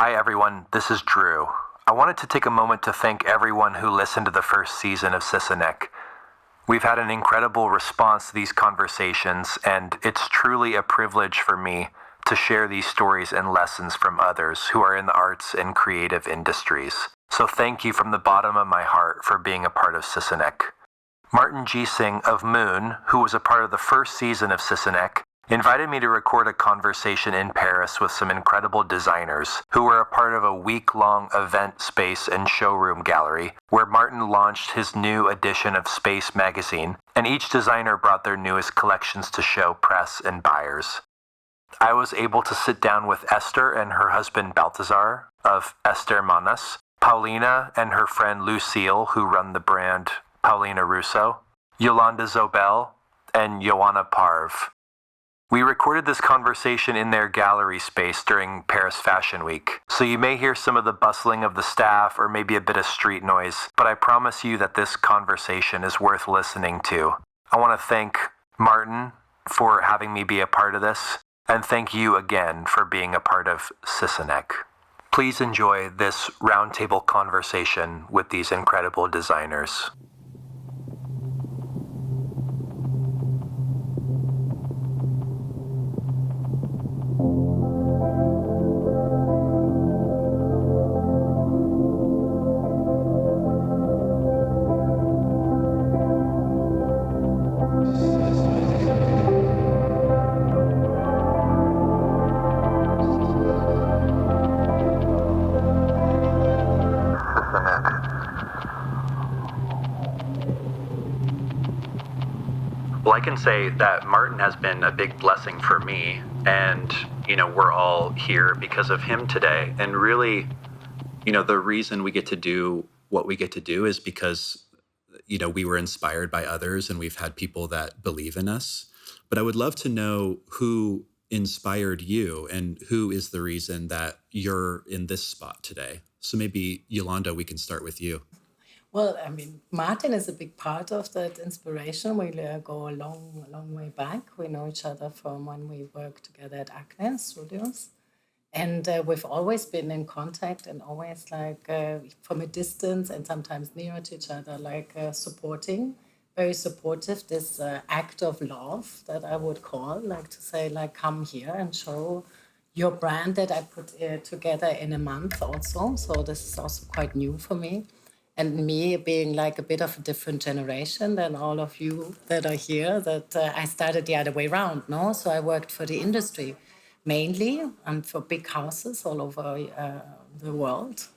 Hi everyone, this is Drew. I wanted to take a moment to thank everyone who listened to the first season of Gjesing. We've had an incredible response to these conversations, and it's truly a privilege for me to share these stories and lessons from others who are in the arts and creative industries. So thank you from the bottom of my heart for being a part of Gjesing. Martin Gjesing of Moon, who was a part of the first season of Gjesing, invited me to record a conversation in Paris with some incredible designers who were a part of a week-long event space and showroom gallery where Martin launched his new edition of Space magazine, and each designer brought their newest collections to show press and buyers. I was able to sit down with Esther and her husband Balthazar of Ester Manas, Paolina and her friend Lucille, who run the brand Paolina Russo, Yolanda Zobel, and Johanna Parv. We recorded this conversation in their gallery space during Paris Fashion Week, so you may hear some of the bustling of the staff or maybe a bit of street noise, but I promise you that this conversation is worth listening to. I want to thank Martin for having me be a part of this, and thank you again for being a part of Gjesing. Please enjoy this roundtable conversation with these incredible designers. Well, I can say that Martin has been a big blessing for me, and, we're all here because of him today. And really, the reason we get to do what we get to do is because, we were inspired by others and we've had people that believe in us. But I would love to know who inspired you and who is the reason that you're in this spot today. So maybe, Yolanda, we can start with you. Well, Martin is a big part of that inspiration. We go a long way back. We know each other from when we worked together at Acne Studios. And we've always been in contact and always from a distance and sometimes near to each other, supporting, very supportive, this act of love that I would call, to say, come here and show your brand that I put together in a month also. So this is also quite new for me. And me being a bit of a different generation than all of you that are here, that I started the other way around, no? So I worked for the industry mainly and for big houses all over the world.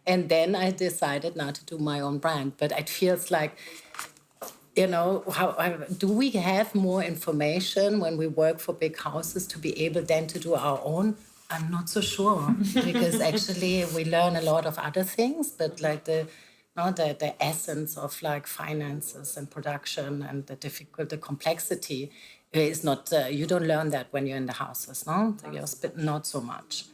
And then I decided now to do my own brand. But it feels like, do we have more information when we work for big houses to be able then to do our own? I'm not so sure, because actually we learn a lot of other things, but the essence of finances and production and the complexity is not, you don't learn that when you're in the houses, no? Not so much.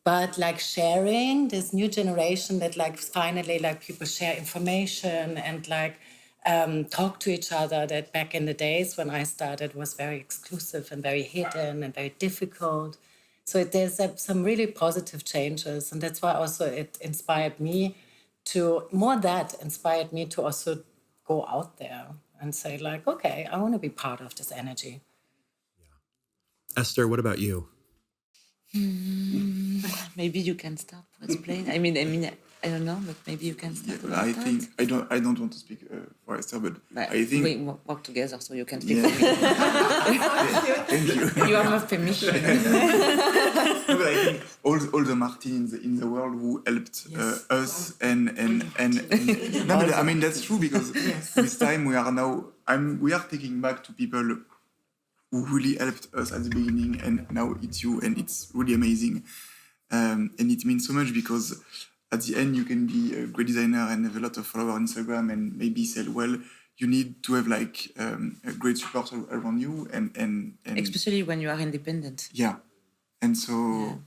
But sharing this new generation that finally people share information and talk to each other, that back in the days when I started was very exclusive and very hidden and very difficult. So there's some really positive changes, and that's why also it inspired me to also go out there and say okay, I want to be part of this energy. Yeah. Esther, what about you? Maybe you can start to explain. I don't know, but maybe you can start. Yeah, I think I don't want to speak for Esther, but I think we work together, so you can speak for me. Thank you. You have permission. No, but I think all the Martins in the world who helped us and no, but that's true, because this time we are taking back to people who really helped us at the beginning, and now it's you, and it's really amazing, and it means so much, because at the end you can be a great designer and have a lot of followers on Instagram and maybe sell well. You need to have a great support around you, and especially when you are independent. Yeah, and so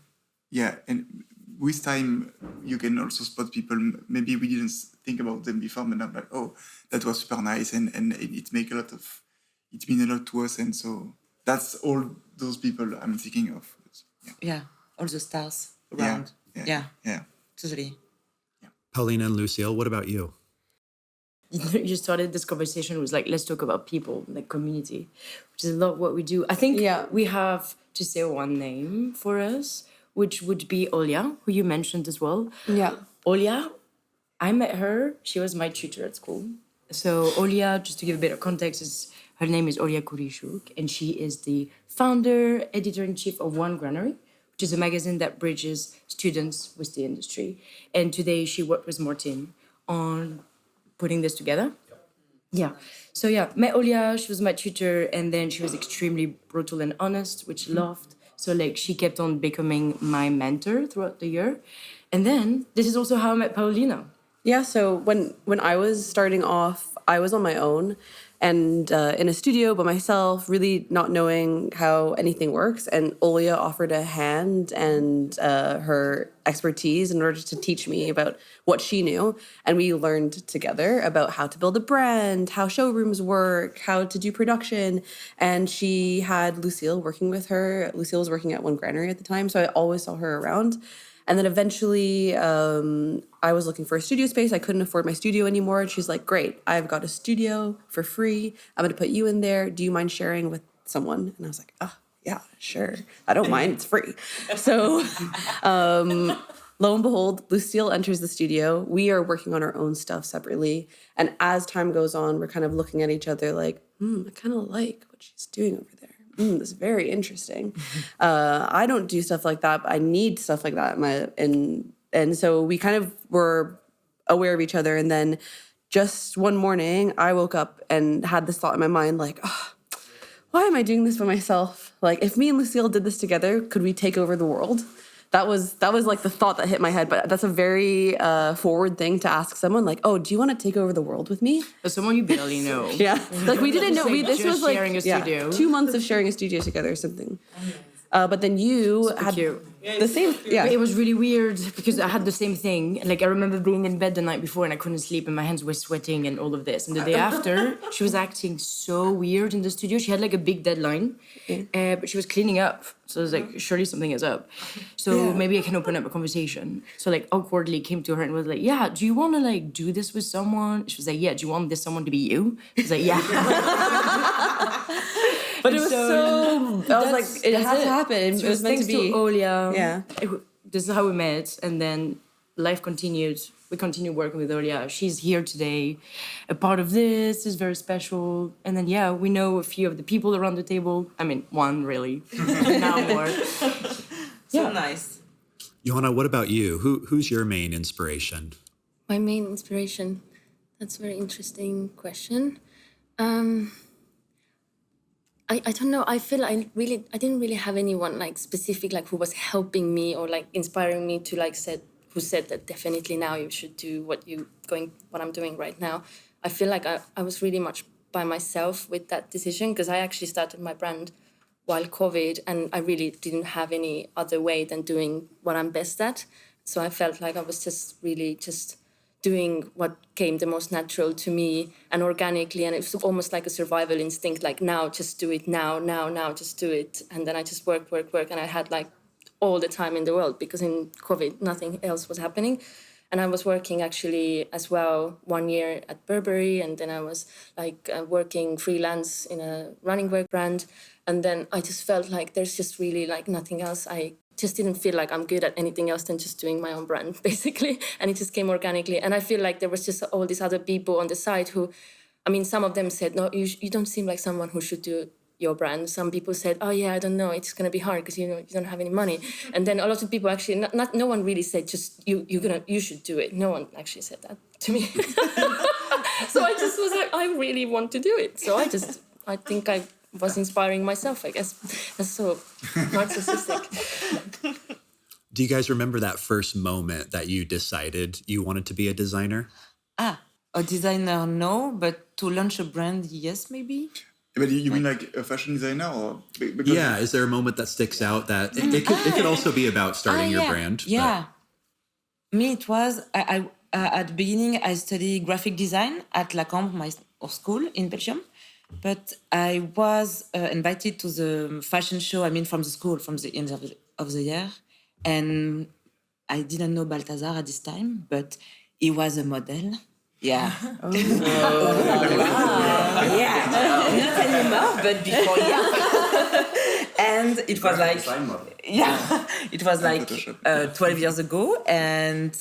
and with time you can also spot people maybe we didn't think about them before, but now oh, that was super nice, and it means a lot to us, and so that's all those people I'm thinking of. Yeah, all the stars around. Yeah. Totally. Paolina and Lucille, what about you? You started this conversation with like, let's talk about people, like community, which is a lot what we do. I think we have to say one name for us, which would be Olia, who you mentioned as well. Yeah. Olia, I met her. She was my tutor at school. So Olia, just to give a bit of context, her name is Olia Kurishuk, and she is the founder, editor-in-chief of One Granary, which is a magazine that bridges students with the industry. And today she worked with Martin on putting this together. Yeah. So met Olia, she was my tutor, and then she was extremely brutal and honest, which I loved. So like she kept on becoming my mentor throughout the year. And then this is also how I met Paolina. Yeah, so when I was starting off, I was on my own and in a studio by myself, really not knowing how anything works. And Olia offered a hand and her expertise in order to teach me about what she knew. And we learned together about how to build a brand, how showrooms work, how to do production. And she had Lucille working with her. Lucille was working at One Granary at the time, so I always saw her around. And then eventually I was looking for a studio space. I couldn't afford my studio anymore. And she's like, great, I've got a studio for free. I'm going to put you in there. Do you mind sharing with someone? And I was like, oh, yeah, sure. I don't mind. It's free. So lo and behold, Lucille enters the studio. We are working on our own stuff separately. And as time goes on, we're kind of looking at each other like, I kind of like what she's doing over there. This is very interesting. I don't do stuff like that, but I need stuff like that. And so we kind of were aware of each other. And then just one morning, I woke up and had this thought in my mind, like, oh, why am I doing this by myself? Like, if me and Lucille did this together, could we take over the world? That was like the thought that hit my head, but that's a very forward thing to ask someone, like, oh, do you want to take over the world with me? As someone you barely know. Yeah, like we didn't know. This was like sharing a studio. 2 months of sharing a studio together or something. But then you had the same. Yeah, it was really weird because I had the same thing. Like I remember being in bed the night before and I couldn't sleep and my hands were sweating and all of this. And the day after, she was acting so weird in the studio. She had like a big deadline, but she was cleaning up. So I was like, surely something is up. So maybe I can open up a conversation. So like awkwardly came to her and was like, yeah, do you want to like do this with someone? She was like, yeah, do you want this someone to be you? I was like, yeah. But it was I was like, it has to happen. So it was meant to be. To Olia. Yeah. This is how we met. And then life continued. We continue working with Olia. She's here today. A part of this is very special. And then, we know a few of the people around the table. I mean, one really. Now more. So nice. Johanna, what about you? Who's your main inspiration? My main inspiration? That's a very interesting question. I don't know. I feel I didn't really have anyone like specific like who was helping me or like inspiring me to like who said that definitely now you should do what I'm doing right now. I feel like I was really much by myself with that decision because I actually started my brand while COVID and I really didn't have any other way than doing what I'm best at. So I felt like I was just really doing what came the most natural to me and organically, and it was almost like a survival instinct, like now, just do it now, just do it. And then I just work, and I had like all the time in the world because in COVID, nothing else was happening. And I was working actually as well 1 year at Burberry, and then I was like working freelance in a running wear brand. And then I just felt like there's just really like nothing else. I just didn't feel like I'm good at anything else than just doing my own brand, basically. And it just came organically. And I feel like there was just all these other people on the side who, I mean, some of them said, no, you don't seem like someone who should do your brand. Some people said, oh yeah, I don't know, it's going to be hard because you don't have any money. And then a lot of people actually, no one really said, just you should do it. No one actually said that to me. So I just was like, I really want to do it. So I think I was inspiring myself, I guess. That's so narcissistic. Do you guys remember that first moment that you decided you wanted to be a designer? A designer, no, but to launch a brand, yes, maybe. But you mean like a fashion designer, or yeah? Is there a moment that sticks out that it could also be about starting your brand? Yeah, me it was. I at the beginning I studied graphic design at La Cambre, my school in Belgium. But I was invited to the fashion show, from the school, from the end of the year. And I didn't know Balthazar at this time, but he was a model. Yeah. Yeah. Not anymore, but before, yeah. And it was like, yeah, it was like 12 years ago, and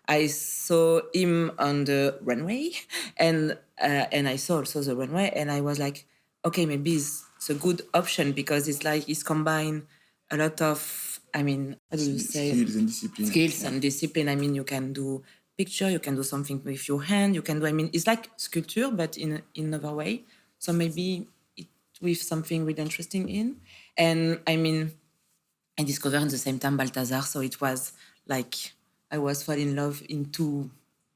I saw him on the runway, and I saw also the runway, and I was like, okay, maybe it's a good option because it's like he's combined a lot of, I mean, how do you say? Skills and discipline. Skills and discipline. I mean, you can do picture, you can do something with your hand, you can do, I mean, it's like sculpture, but in another way. So maybe it with something really interesting in. And I mean, I discovered at the same time Balthazar, so it was like I was falling in love in two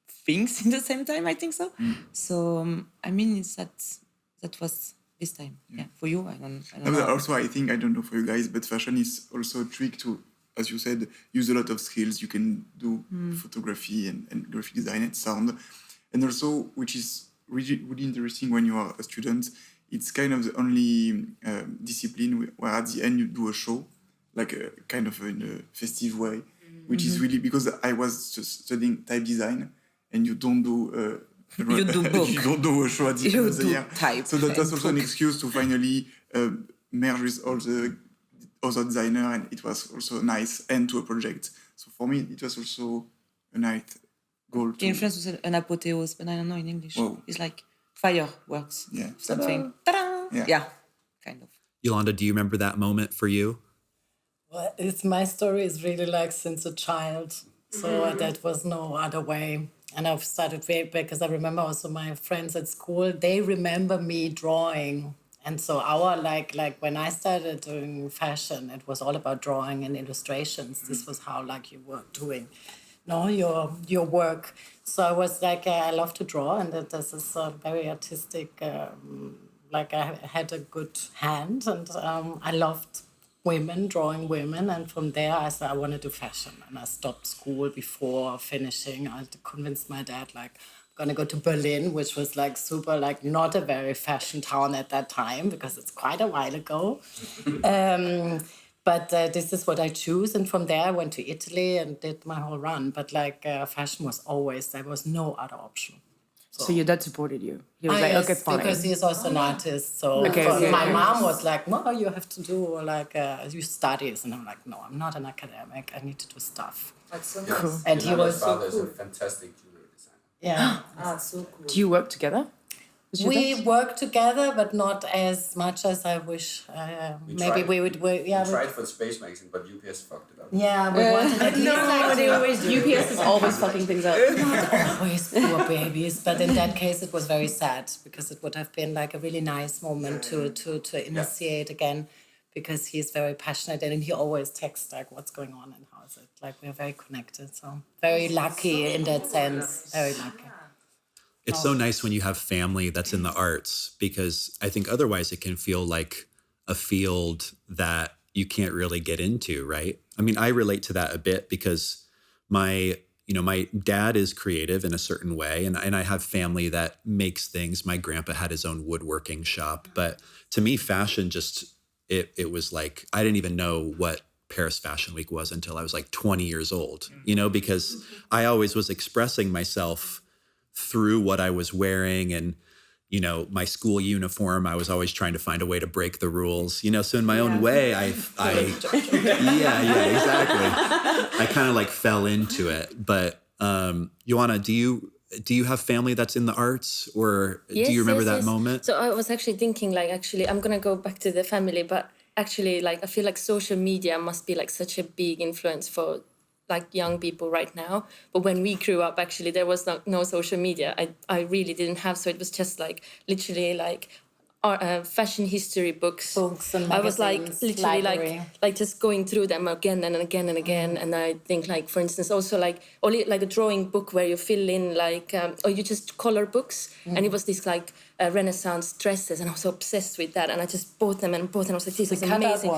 things in the same time, I think so. So, I mean, it's that was this time. Yeah. For you, I don't know. Also, I think, I don't know for you guys, but fashion is also a trick to, as you said, use a lot of skills. You can do photography and graphic design and sound. And also, which is really, really interesting when you are a student, it's kind of the only discipline where at the end you do a show, like a kind of in a festive way, which is really, because I was just studying type design, and you don't do you do book. You don't do a show at the end of the year. Type. So that's also an excuse to finally merge with all the other designer, and it was also a nice end to a project. So for me, it was also a nice goal. In France, we said an apotheose, but I don't know in English. Whoa. It's like fireworks. Yeah. Something. Ta-da! Yeah, kind of. Yolanda, do you remember that moment for you? Well, my story is really like since a child. So that was no other way. And I've started because I remember also my friends at school, they remember me drawing. And so our, like when I started doing fashion, it was all about drawing and illustrations. This was how like you were doing, your work. So I was like, I love to draw, and that this is very artistic. Like I had a good hand, and I loved drawing women, and from there I said I want to do fashion, and I stopped school before finishing. I convinced my dad like I'm gonna go to Berlin, which was like super like not a very fashion town at that time because it's quite a while ago. But this is what I choose, and from there I went to Italy and did my whole run. But like fashion was always, there was no other option. So your dad supported you. He was like, yes, okay, fine. Because he's also an artist. So my mom was like, well, you have to do like your studies. And I'm like, no, I'm not an academic. I need to do stuff. That's so cool. And he was so cool. cool. A fantastic jewelry designer. Yeah. So cool. Do you work together? We work together, but not as much as I wish. Maybe we would. We tried for the Space magazine, but UPS fucked it up. Yeah, we wanted at least like They always UPS is always fucking things up. always poor babies. But in that case, it was very sad because it would have been like a really nice moment to initiate again, because he's very passionate and he always texts like what's going on and how is it. Like we're very connected, so very lucky in that sense. Very lucky. It's so nice when you have family that's in the arts, because I think otherwise it can feel like a field that you can't really get into, right? I mean, I relate to that a bit because my dad is creative in a certain way, and I have family that makes things. My grandpa had his own woodworking shop, but to me, fashion just, it was like, I didn't even know what Paris Fashion Week was until I was like 20 years old, because I always was expressing myself through what I was wearing, and my school uniform, I was always trying to find a way to break the rules, so in my own way I exactly, I kind of like fell into it. But Johanna, do you have family that's in the arts, or do you remember that moment? So I was actually thinking I'm gonna go back to the family, but actually I feel like social media must be like such a big influence for like young people right now. But when we grew up, actually, there was no social media. I really didn't have. So it was just like literally like fashion history books and I was like literally like just going through them again and again and again. And I think like, for instance, also like only like a drawing book where you fill in like or you just color books. And it was this like Renaissance dresses, and I was so obsessed with that, and I just bought them. I was like, this is amazing.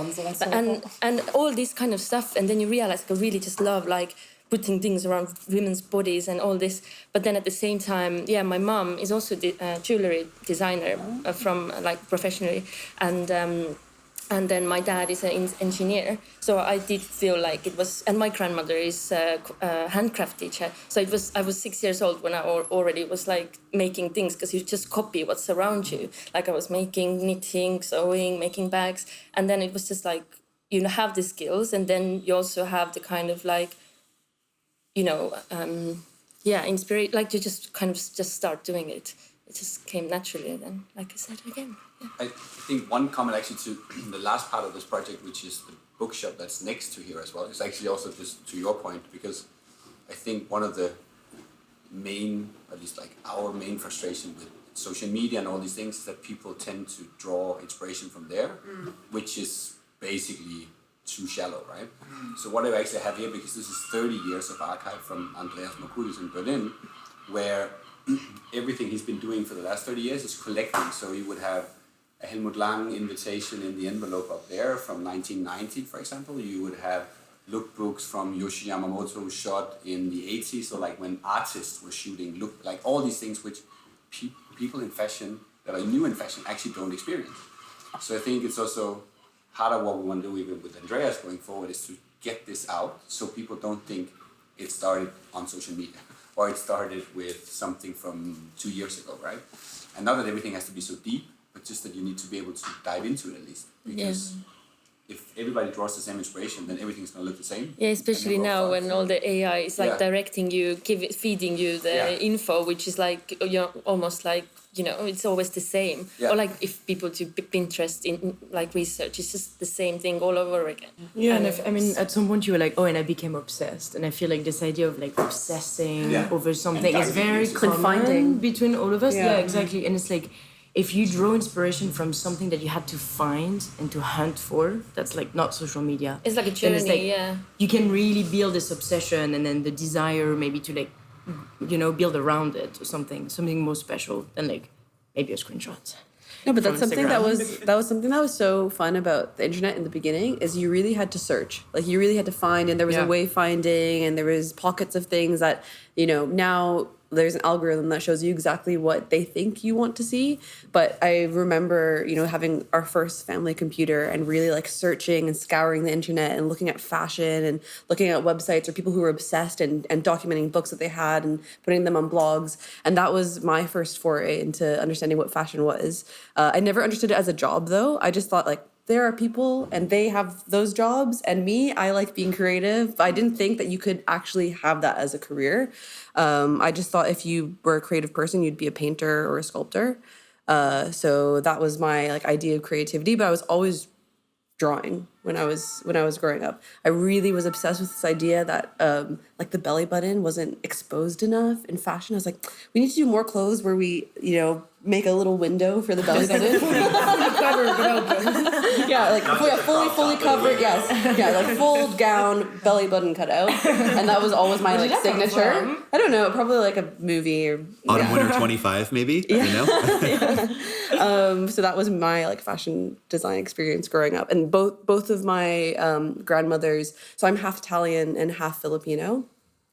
And all this kind of stuff, and then you realize like, I really just love like putting things around women's bodies and all this. But then at the same time, my mom is also a jewelry designer from like professionally, and And then my dad is an engineer, so I did feel like it was. And my grandmother is a handcraft teacher, so it was. I was 6 years old when I already was like making things, because you just copy what's around you. Like I was making knitting, sewing, making bags, and then it was just like you have the skills, and then you also have the kind of like, inspiration. Like you just kind of just start doing it. It just came naturally then, like I said again. Yeah. I think one comment actually to the last part of this project, which is the bookshop that's next to here as well, is actually also just to your point, because I think one of the main, at least like our main frustration with social media and all these things is that people tend to draw inspiration from there, which is basically too shallow, right? So what I actually have here, because this is 30 years of archive from Andreas Mercurius in Berlin, where everything he's been doing for the last 30 years is collecting. So you would have a Helmut Lang invitation in the envelope up there from 1990, for example. You would have lookbooks from Yoshi Yamamoto shot in the 80s, so like when artists were shooting, like all these things which people in fashion that are new in fashion actually don't experience. So I think it's also part of what we want to do even with Andreas going forward is to get this out so people don't think it started on social media or it started with something from 2 years ago, right? And not that everything has to be so deep, but just that you need to be able to dive into it at least. Because if everybody draws the same inspiration, then everything's going to look the same. Yeah, especially now when all the AI is like directing you, feeding you the info, which is like, almost like, it's always the same. Yeah. Or like if people do Pinterest in like research, it's just the same thing all over again. Yeah, and I mean, at some point you were like, and I became obsessed. And I feel like this idea of like obsessing over something is very common between all of us. Yeah, exactly. And it's like, if you draw inspiration from something that you had to find and to hunt for, that's like not social media. It's like a journey, You can really build this obsession and then the desire maybe to like, build around it or something more special than like maybe a screenshot. No, but that's something that was something that was so fun about the internet in the beginning is you really had to search. Like you really had to find, and there was a wayfinding, and there was pockets of things that, now there's an algorithm that shows you exactly what they think you want to see. But I remember, having our first family computer and really like searching and scouring the internet and looking at fashion and looking at websites or people who were obsessed and documenting books that they had and putting them on blogs. And that was my first foray into understanding what fashion was. I never understood it as a job though. I just thought like, there are people and they have those jobs, and me, I like being creative, but I didn't think that you could actually have that as a career. I just thought if you were a creative person, you'd be a painter or a sculptor. So that was my like idea of creativity, but I was always drawing when I was growing up. I really was obsessed with this idea that like the belly button wasn't exposed enough in fashion. I was like, we need to do more clothes where we, make a little window for the belly button. Fully covered, yes. Yeah, like full gown, belly button cut out. And that was always my like signature. I don't know, probably like a movie or Autumn Winter 25 maybe, So that was my like fashion design experience growing up. And both of my grandmothers, so I'm half Italian and half Filipino.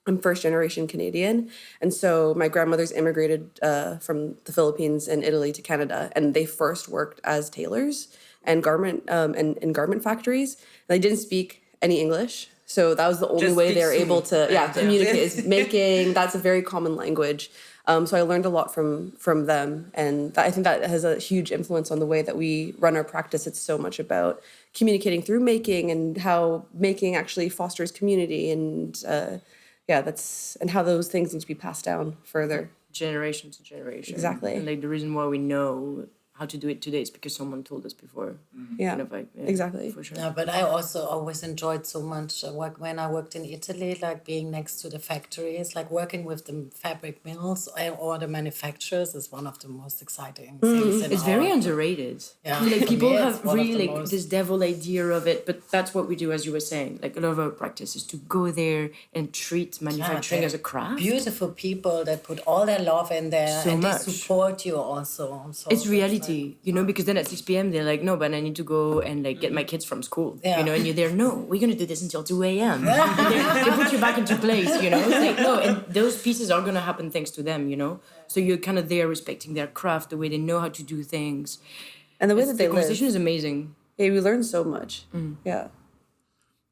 I'm first generation Canadian. And so my grandmothers immigrated from the Philippines and Italy to Canada. And they first worked as tailors and garment factories. And they didn't speak any English. So that was the only way they were able to communicate is making. That's a very common language. So I learned a lot from them. And I think that has a huge influence on the way that we run our practice. It's so much about communicating through making and how making actually fosters community and and how those things need to be passed down further. Generation to generation. Exactly. And like the reason why we know how to do it today is because someone told us before. Exactly. For sure. Yeah, but I also always enjoyed so much when I worked in Italy, like being next to the factories, like working with the fabric mills or the manufacturers is one of the most exciting things. It's very underrated. Yeah. Like people have one of really the like most- this devil idea of it, but that's what we do, as you were saying. Like a lot of our practice is to go there and treat manufacturing as a craft. Beautiful people that put all their love in there So and much. they support you also. So It's reality, because then at 6 p.m. they're like, no, but I need to go and like get my kids from school, Yeah. and you're there, no, we're going to do this until 2 a.m. they put you back into place, It's like, no, and those pieces are going to happen thanks to them, So you're kind of there respecting their craft, the way they know how to do things. And the way that they the conversation live. is amazing. Yeah, we learned so much. Yeah.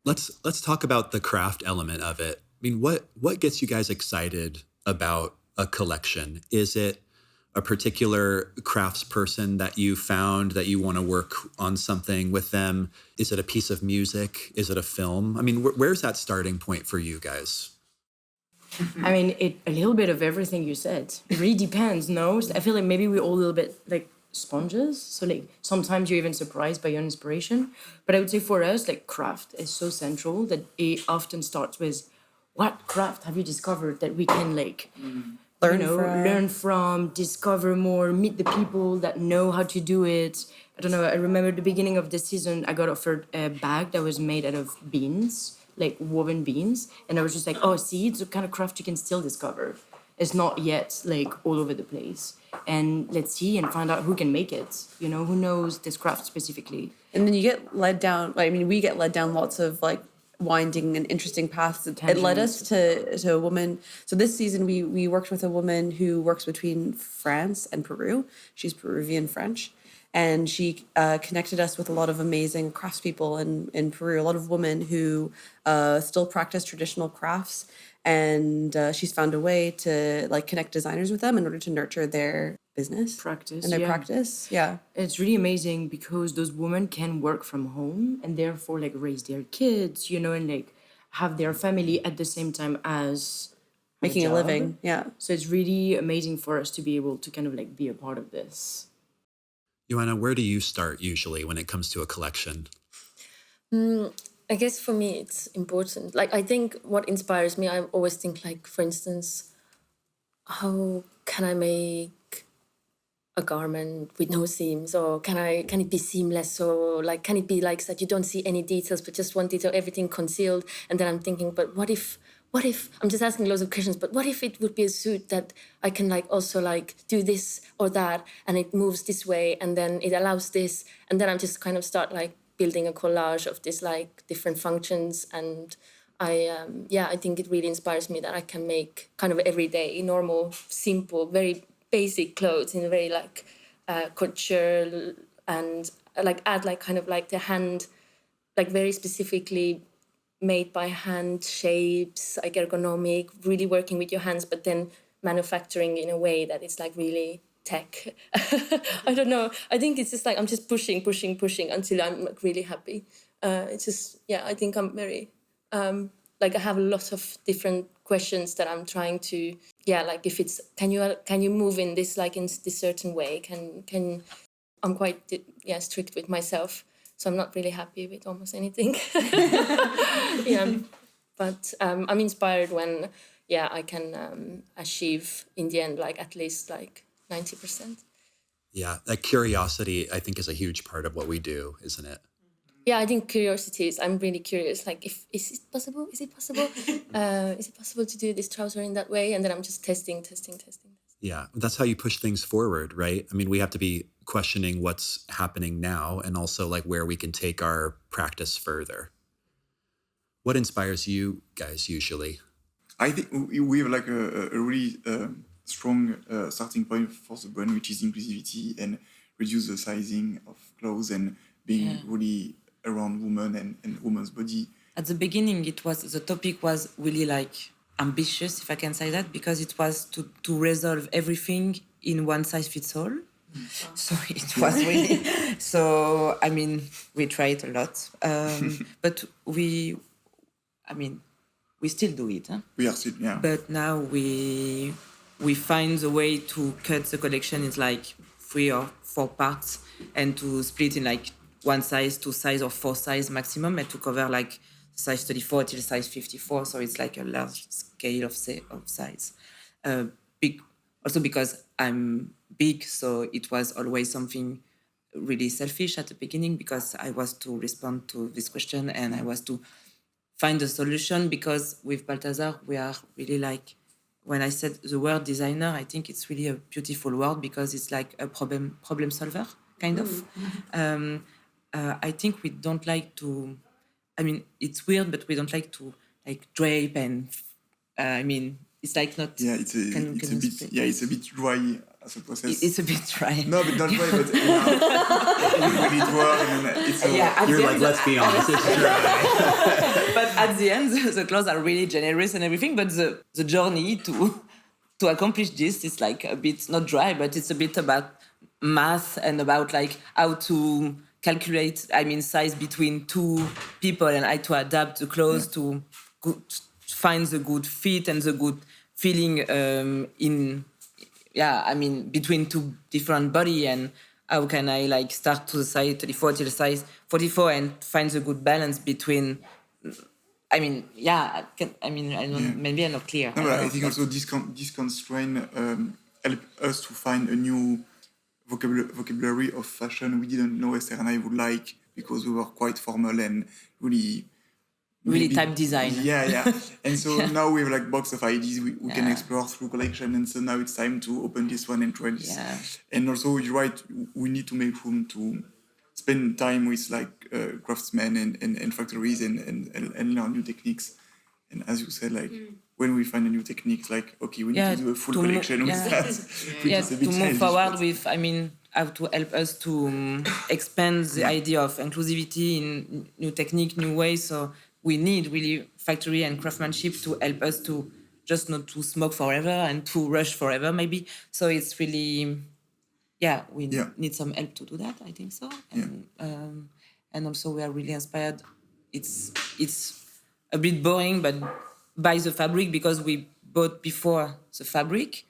Let's talk about the craft element of it. I mean, what gets you guys excited about a collection? Is it a particular craftsperson that you found that you want to work on something with them? Is it a piece of music? Is it a film? I mean, where's that starting point for you guys? I mean, a little bit of everything you said. It really depends, no? I feel like maybe we're all a little bit like sponges. So like sometimes you're even surprised by your inspiration. But I would say for us, like craft is so central that it often starts with what craft have you discovered that we can like learn from, discover more, meet the people that know how to do it. I don't know, I remember at the beginning of the season, I got offered a bag that was made out of beans, like woven beans. And I was just like, oh, see, it's a kind of craft you can still discover. It's not yet like all over the place. And let's see and find out who can make it. You know, who knows this craft specifically. And then you get led down, like, I mean, we get led down lots of like winding and interesting paths. It led us to a woman. So this season we worked with a woman who works between France and Peru. She's Peruvian French. And she connected us with a lot of amazing craftspeople in Peru, a lot of women who still practice traditional crafts. And she's found a way to like connect designers with them in order to nurture their business Practice. and their practice. Yeah. It's really amazing because those women can work from home and therefore like raise their kids, you know, and like have their family at the same time as Making a living. Yeah. So it's really amazing for us to be able to kind of like be a part of this. Johanna, where do you start usually when it comes to a collection? I guess for me, it's important. Like, I think what inspires me, I always think, like, for instance, how can I make a garment with no seams? Or can it be seamless? Or, like, can it be like that you don't see any details, but just one detail, everything concealed? And then I'm thinking, but what if, I'm just asking loads of questions, but what if it would be a suit that I can, like, also, like, do this or that, and it moves this way, and then it allows this, and then I'm just kind of start, like, building a collage of this like different functions, and I think it really inspires me that I can make kind of everyday, normal, simple, very basic clothes in a very like couture, and like add like kind of like the hand, like very specifically made by hand shapes, like ergonomic, really working with your hands, but then manufacturing in a way that it's like really tech. I don't know. I think it's just like I'm just pushing until I'm like really happy. It's just, yeah, I think I'm very, like I have a lot of different questions that I'm trying to, yeah, like if it's, can you move in this, like in this certain way? I'm quite, yeah, strict with myself. So I'm not really happy with almost anything. Yeah. But I'm inspired when, yeah, I can achieve in the end, like at least like 90%. Yeah, that curiosity, I think, is a huge part of what we do, isn't it? Yeah, I think curiosity is, I'm really curious, like, is it possible? Is it possible to do this trouser in that way? And then I'm just testing. Yeah, that's how you push things forward, right? I mean, we have to be questioning what's happening now and also like where we can take our practice further. What inspires you guys usually? I think we have like a really strong starting point for the brand, which is inclusivity and reduce the sizing of clothes and being really around women and women's body. At the beginning, the topic was really like ambitious, if I can say that, because it was to resolve everything in one size fits all. So it was really, so I mean, we tried a lot, but we still do it. Huh? We are still, yeah. But now we find the way to cut the collection in like 3 or 4 parts and to split in like 1 size, 2 size, or 4 size maximum, and to cover like size 34 till size 54. So it's like a large scale of size. Big, also because I'm big, so it was always something really selfish at the beginning because I was to respond to this question and I was to find a solution, because with Balthazar we are really like, when I said the word designer, I think it's really a beautiful word because it's like a problem solver, kind of. I think we don't like to, I mean, it's weird, but we don't like to like drape and, I mean, it's like not. Yeah, it's a bit dry as a process. It's a bit dry. No, but not dry, but when it works, and it's You're like, let's be honest, it's dry. But at the end, the clothes are really generous and everything. But the journey to accomplish this is like a bit not dry, but it's a bit about math and about like how to calculate. Size between two people and how to adapt the clothes to find the good fit and the good feeling between two different body, and how can I like start to the size 34 till size 44 and find the good balance between. Maybe I'm not clear. No, but I think also this constraint help us to find a new vocabulary of fashion we didn't know Esther and I would like, because we were quite formal and really type design. Yeah. And so now we have like box of ideas we can explore through collection, and so now it's time to open this one and try this. Yeah. And also you're right, we need to make room to spend time with like craftsmen and factories and learn new techniques. And as you said, like when we find a new technique, like okay, we need to do a full collection with that. To move forward with, how to help us to expand the idea of inclusivity in new technique, new ways. So we need really factory and craftsmanship to help us to just not to smoke forever and to rush forever, maybe. So it's really, we need some help to do that, I think so. And also we are really inspired. It's a bit boring, but by the fabric, because we bought before the fabric.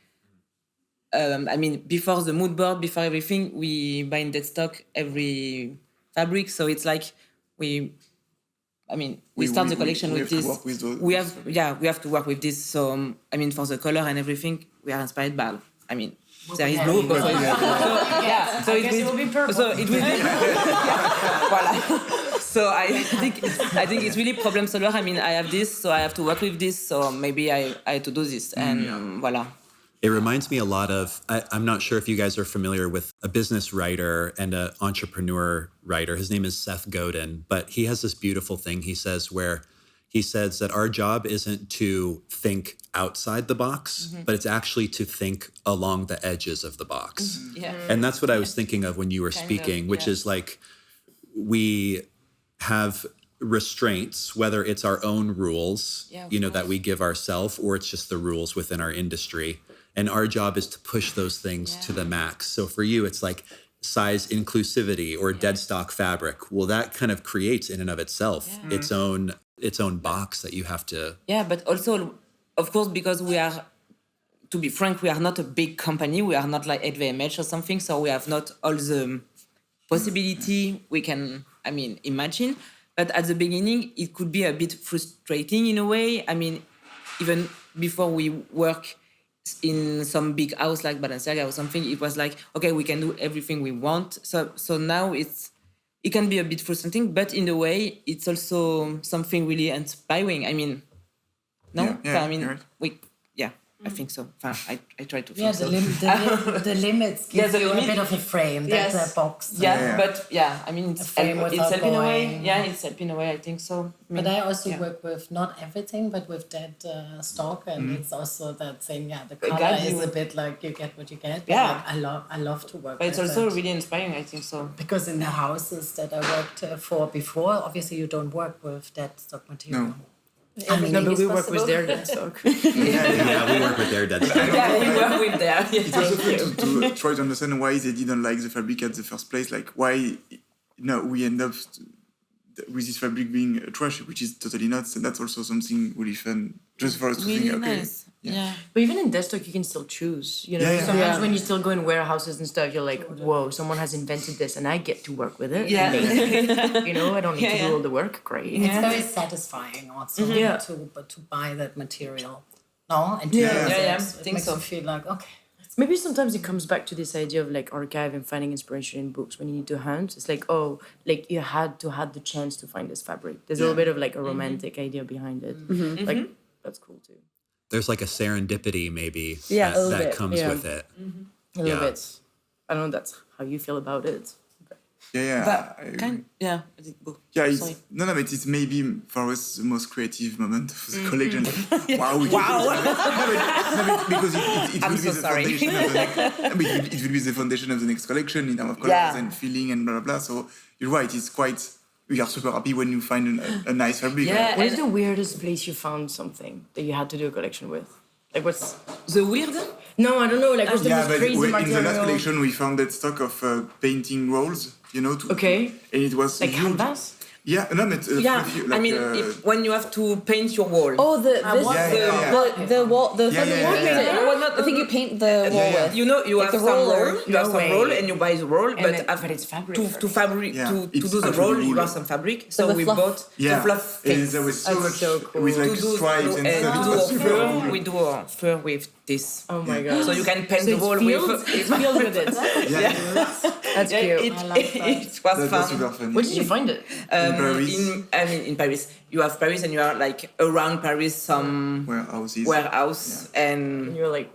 Before the mood board, before everything, we buy in dead stock every fabric. So it's like we start the collection with this. We have to work with this. So for the color and everything, we are inspired by. There is blue. So it will be purple. So it will be. Voilà. So I think it's really problem solver. I have this, so I have to work with this. So maybe I have to do this, and voila. It reminds me a lot of, I'm not sure if you guys are familiar with a business writer and an entrepreneur writer. His name is Seth Godin, but he has this beautiful thing he says where he says that our job isn't to think outside the box, but it's actually to think along the edges of the box. Yeah. And that's what I was thinking of when you were speaking, which is like we have restraints, whether it's our own rules, that we give ourselves, or it's just the rules within our industry. And our job is to push those things to the max. So for you, it's like size inclusivity or dead stock fabric. Well, that kind of creates in and of itself its own box that you have to. Yeah, but also, of course, because we are, to be frank, we are not a big company. We are not like LVMH or something. So we have not all the possibility we can, imagine. But at the beginning, it could be a bit frustrating in a way. Even before we work in some big house like Balenciaga or something, it was like, okay, we can do everything we want. So now it can be a bit frustrating, but in a way, it's also something really inspiring. I think so. I try to think so. The limits give you a bit of a frame. That's a box. It's helping a way. Yeah, it's helping a way, I think so. But I also work with not everything, but with dead stock, and it's also that thing. Yeah, the color is a bit like you get what you get. Yeah, I love to work. But it's also really inspiring, I think so. Because in the houses that I worked for before, obviously you don't work with dead stock material. No. But we work with their dead stock. We work with their dead stock. We work with their. It's also fun to try to understand why they didn't like the fabric at the first place. Like why we end up with this fabric being trash, which is totally nuts. And that's also something really fun just for us to really think, okay. Nice. Yeah. But even in dead stock, you can still choose. Sometimes when you still go in warehouses and stuff, you're like, whoa, someone has invented this and I get to work with it. Yeah. I don't need to do all the work. Great. It's very satisfying also to buy that material. No? And it makes you feel like, okay. Maybe sometimes it comes back to this idea of like archive and finding inspiration in books when you need to hunt. It's like, you had to have the chance to find this fabric. There's a little bit of like a romantic idea behind it. Mm-hmm. Like, that's cool too. There's like a serendipity maybe that comes with it. Mm-hmm. A little bit. I don't know if that's how you feel about it. But Yeah, it's, Sorry. no, but it's maybe for us the most creative moment of the collection. Wow! Because it will be the foundation of the next. It will be the foundation of the next collection in terms of colors and feeling and blah blah blah. So you're right. It's quite. We are super happy when you find a nice fabric. Yeah. What is the weirdest place you found something that you had to do a collection with? Like what's the weird? No, I don't know. Like what's the most but crazy in material? the last collection we found that stock of painting rolls. And it was like huge. canvas. Yeah, no, but When you have to paint your wall. Oh, the wall, the thing you paint the wall with. You know, you like have some roll. You have some roll, and you buy the roll, but it's fabric. To do the roll, you have some fabric. So we bought the fluff things. There was so much cool. with like stripes and stuff. We do our fur with this. Oh my god! So you can paint the wall with. It's filled with it. That's cute. It was fun. Super fun. Where did you find it? Paris. In Paris. You have Paris and you are like around Paris some warehouse and you're like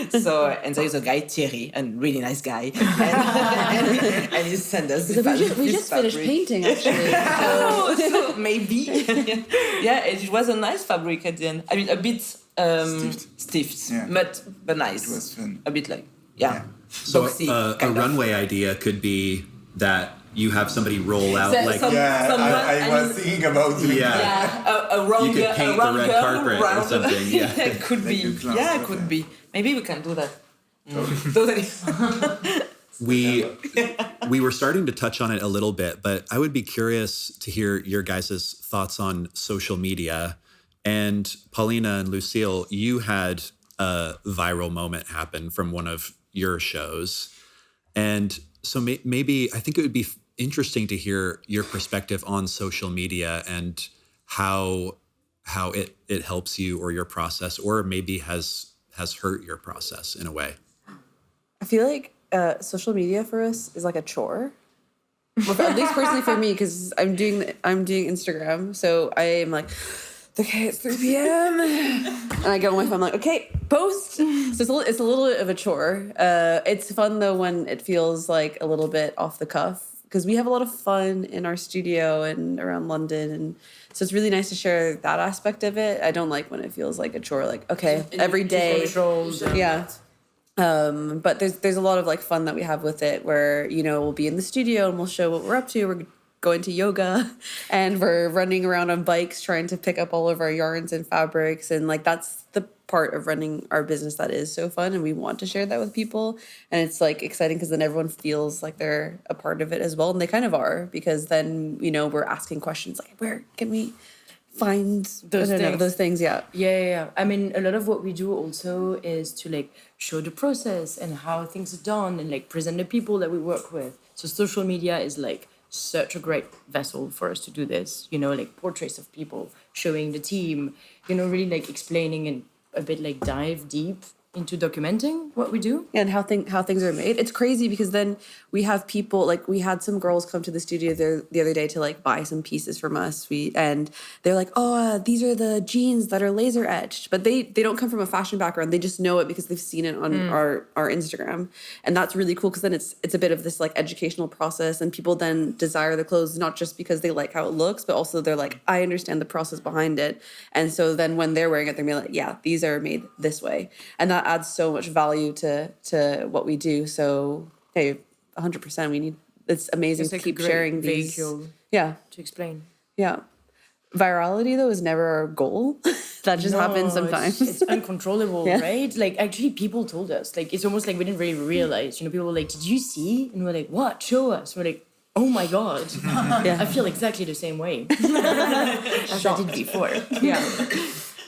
so and there is a guy Thierry, a really nice guy, and he sent us. We just finished painting actually. So maybe it was a nice fabric at the end. I mean a bit stiff, but nice. It was fun. A bit like So a runway idea could be that you have somebody roll out I was thinking about doing you could paint the red carpet or something. Yeah, it could be. It could be. Maybe we can do that. Totally. We were starting to touch on it a little bit, but I would be curious to hear your guys' thoughts on social media. And Paolina and Lucille, you had a viral moment happen from one of your shows, and so maybe I think it would be interesting to hear your perspective on social media and how it helps you or your process, or maybe has hurt your process in a way. I feel like social media for us is like a chore. Well, at least personally for me, because I'm doing Instagram, so I am like, okay, it's 3 p.m. and I go on my phone, I'm like, okay, post. So it's a little bit of a chore. It's fun though when it feels like a little bit off the cuff, because we have a lot of fun in our studio and around London, and so it's really nice to share that aspect of it. I don't like when it feels like a chore, like okay, every day. But there's a lot of like fun that we have with it, where we'll be in the studio and we'll show what we're up to. We're going to yoga and we're running around on bikes trying to pick up all of our yarns and fabrics, and like that's the part of running our business that is so fun, and we want to share that with people, and it's like exciting because then everyone feels like they're a part of it as well, and they kind of are, because then we're asking questions like, where can we find those things. Yeah. I mean, a lot of what we do also is to like show the process and how things are done and like present the people that we work with. So social media is like such a great vessel for us to do this, like portraits of people, showing the team, really like explaining and a bit like dive deep into documenting what we do. And how things are made. It's crazy because then we have people, like we had some girls come to the studio the other day to like buy some pieces from us. And they're like, oh, these are the jeans that are laser etched. But they don't come from a fashion background. They just know it because they've seen it on our Instagram. And that's really cool because then it's a bit of this like educational process, and people then desire the clothes not just because they like how it looks, but also they're like, I understand the process behind it. And so then when they're wearing it, they're like, yeah, these are made this way. And that adds so much value to what we do. So hey, 100%. It's amazing to keep sharing these. To explain. Yeah. Virality though is never our goal. That just happens sometimes. It's uncontrollable, right? Like actually people told us, like it's almost like we didn't really realize, people were like, did you see? And we're like, what? Show us. We're like, oh my God. I feel exactly the same way as I did before.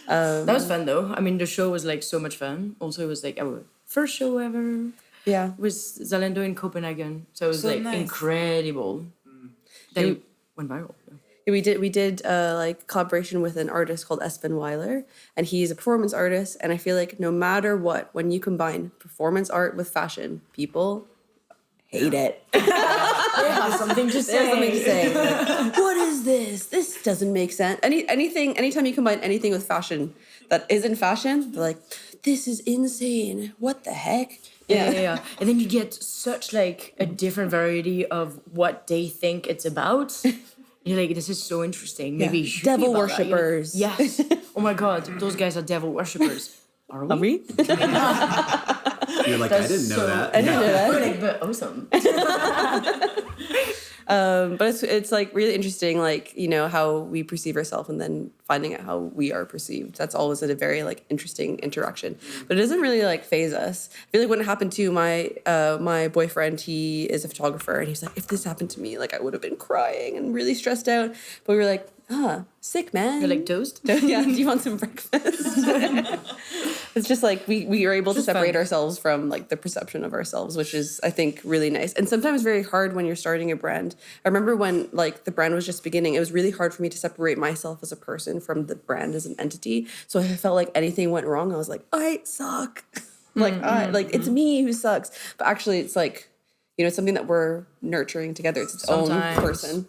That was fun though. I mean, the show was like so much fun. Also, it was like our first show ever. Yeah. With Zalando in Copenhagen. So it was like nice. Incredible. Then it went viral. We did like collaboration with an artist called Espen Weiler, and he's a performance artist. And I feel like no matter what, when you combine performance art with fashion, people hate it. They have something to say. There's something to say. Like, what is this? This doesn't make sense. Anytime you combine anything with fashion that isn't fashion, they're like, this is insane. What the heck? Yeah. And then you get such like a different variety of what they think it's about. You're like, this is so interesting. Maybe it should be devil about that, you know? worshippers. Yes. Oh my God, those guys are devil worshippers. Are we? You're like, I didn't know that. I didn't know that. We're like, but awesome. But it's like really interesting, like, you know, how we perceive ourselves and then finding out how we are perceived. That's always a very like interesting interaction. But it doesn't really like phase us. I feel like when it happened to my boyfriend, he is a photographer, and he's like, if this happened to me, like I would have been crying and really stressed out. But we were like, sick, man. You're like, toast? Yeah, do you want some breakfast? It's just like we are able to separate ourselves from like the perception of ourselves, which is, I think, really nice. And sometimes very hard when you're starting a brand. I remember when like the brand was just beginning, it was really hard for me to separate myself as a person from the brand as an entity. So I felt like anything went wrong, I was like, I suck. It's me who sucks. But actually it's like, you know, it's something that we're nurturing together. It's its own person.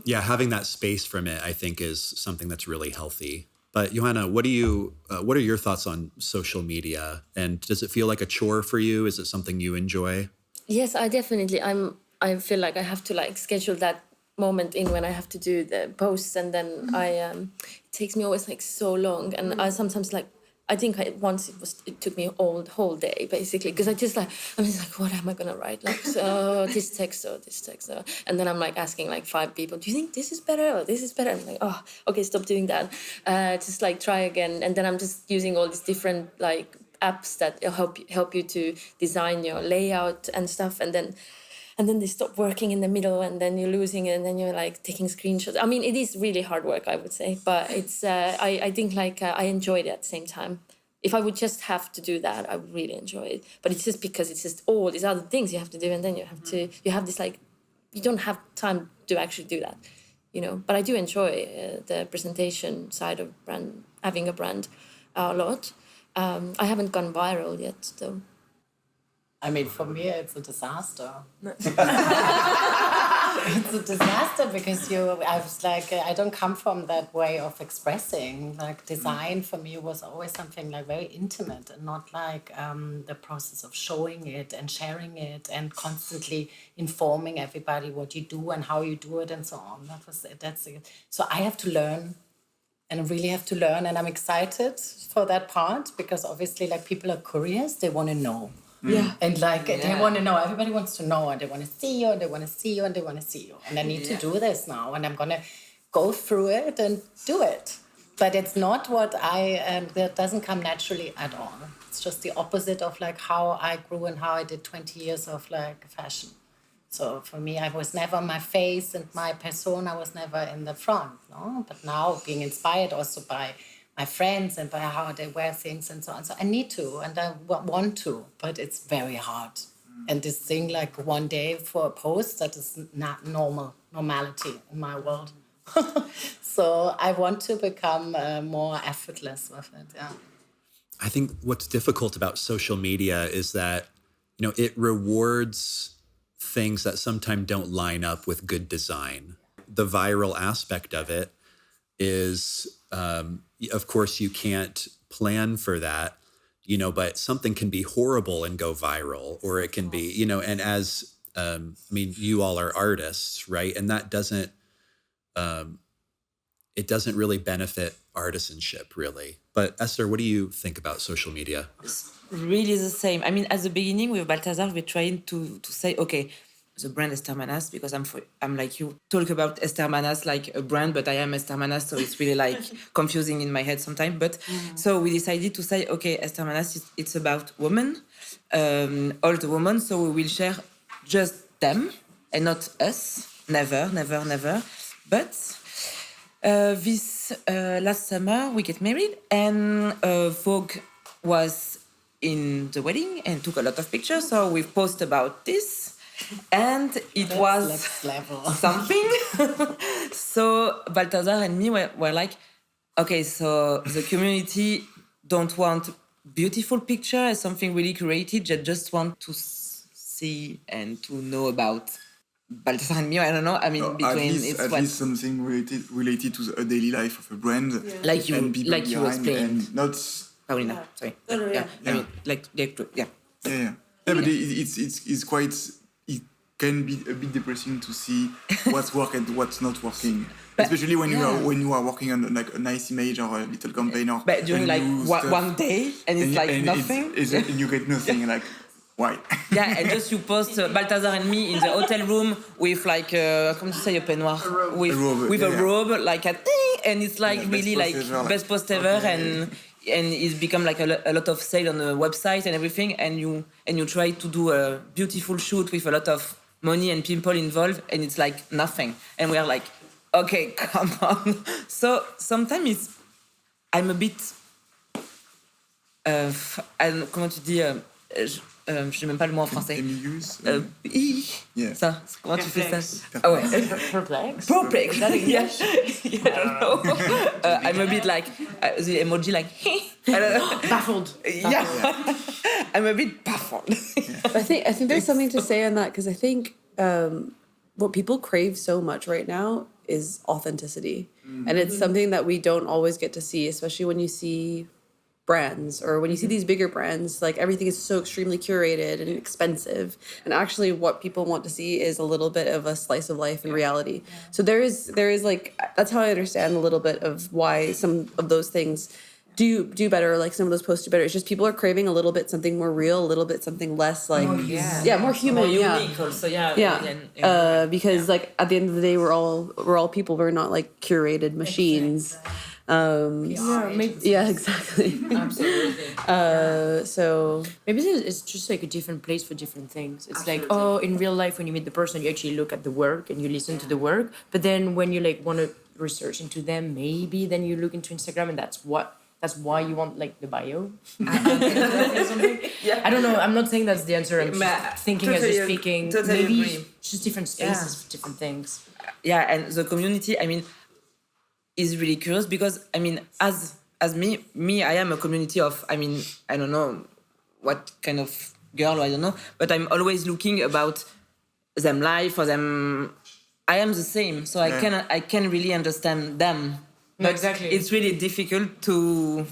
Yeah, having that space from it, I think, is something that's really healthy. But Johanna, what are your thoughts on social media? And does it feel like a chore for you? Is it something you enjoy? Yes, I definitely. I feel like I have to like schedule that moment in when I have to do the posts, and then it takes me always like so long, and I sometimes like. I think it took me the whole day basically, because I'm just like, what am I gonna write? Like, this text, and then I'm like asking like 5 people, do you think this is better or this is better? I'm like, oh, okay, stop doing that. Just like try again, and then I'm just using all these different like apps that help you to design your layout and stuff, and then they stop working in the middle, and then you're losing it, and then you're like taking screenshots. I mean, it is really hard work, I would say, but it's I think like I enjoyed it at the same time. If I would just have to do that, I would really enjoy it. But it's just because it's just all these other things you have to do, and then you have this like, you don't have time to actually do that, you know. But I do enjoy the presentation side of having a brand a lot. I haven't gone viral yet, though. I mean, for me, it's a disaster. It's a disaster because I was like, I don't come from that way of expressing. Like, design for me was always something like very intimate, and not like the process of showing it and sharing it and constantly informing everybody what you do and how you do it and so on. That's it. So I have to learn. And I really have to learn, and I'm excited for that part, because obviously, like, people are curious, they want to know. Yeah. And like they want to know, everybody wants to know, and they want to see you, and they want to see you, and they want to see you. And I need to do this now, and I'm going to go through it and do it. But it's not what that doesn't come naturally at all. It's just the opposite of like how I grew and how I did 20 years of like fashion. So for me, I was never my face and my persona was never in the front, no? But now being inspired also by my friends and by how they wear things and so on. So I need to, and I want to, but it's very hard. And this thing like one day for a post, that is not normality in my world. So I want to become more effortless with it, yeah. I think what's difficult about social media is that, you know, it rewards things that sometimes don't line up with good design. The viral aspect of it is, of course, you can't plan for that, you know, but something can be horrible and go viral, or it can be, you know, and as, I mean, you all are artists, right? And that doesn't, it doesn't really benefit artisanship, really. But Esther, what do you think about social media? It's really the same. I mean, at the beginning with Balthazar, we're trying to say, okay, the brand Ester Manas, because I'm like you, talk about Ester Manas like a brand, but I am Ester Manas, so it's really like confusing in my head sometimes. But so we decided to say, okay, Ester Manas, it's about women, all the women, so we will share just them and not us. Never. But this last summer we get married, and Vogue was in the wedding and took a lot of pictures, so we post about this. And it was something. So Balthazar and me were like, okay, so the community don't want beautiful picture as something really created, they just want to see and to know about Balthazar and me. I don't know. I mean, between at least something related to the daily life of a brand, like you and people you explained. and not. Paolina, sorry. I mean, like Yeah, but it's quite. It can be a bit depressing to see what's working and what's not working, especially when you are working on like a nice image or a little campaign or. But during like one day and it's like nothing. And you get nothing like. Why? Yeah, and just you post Balthazar and me in the hotel room with like, comment tu say, a peignoir? With a robe, like a and it's like really like best post ever, and it's become like a lot of sale on the website and everything, and you try to do a beautiful shoot with a lot of money and people involved, and it's like nothing, and we are like, okay, come on. So sometimes I'm a bit, comment tu dis, je sais même pas le mot en français. Ça, comment tu fais ça? Ah ouais. Perplex. Perplex. Yeah. I don't know. I'm a bit like the emoji like. I don't know. Baffled. Yeah. I'm a bit baffled. I think there's something to say on that, because I think what people crave so much right now is authenticity, and it's something that we don't always get to see, especially when you see brands or when you see these bigger brands. Like, everything is so extremely curated and expensive, and actually what people want to see is a little bit of a slice of life and reality. So there is like, that's how I understand a little bit of why some of those things do better, like some of those posts do better. It's just people are craving a little bit something more real, a little bit something less like more human, more unique also, because like at the end of the day we're all people, we're not like curated machines. Exactly. Absolutely. So maybe it's just like a different place for different things. It's like, oh, in real life, when you meet the person, you actually look at the work and you listen to the work. But then when you like want to research into them, maybe then you look into Instagram, and that's why you want like the bio. Or something. Yeah. I don't know. I'm not saying that's the answer. I'm just thinking as you're speaking. Totally maybe agree. Just different spaces for different things. Yeah, and the community, I mean, is really curious, because I mean, as me, I am a community of, I mean, I don't know what kind of girl, I don't know, but I'm always looking about them life or them. I am the same, so I can really understand them. But exactly. It's really difficult to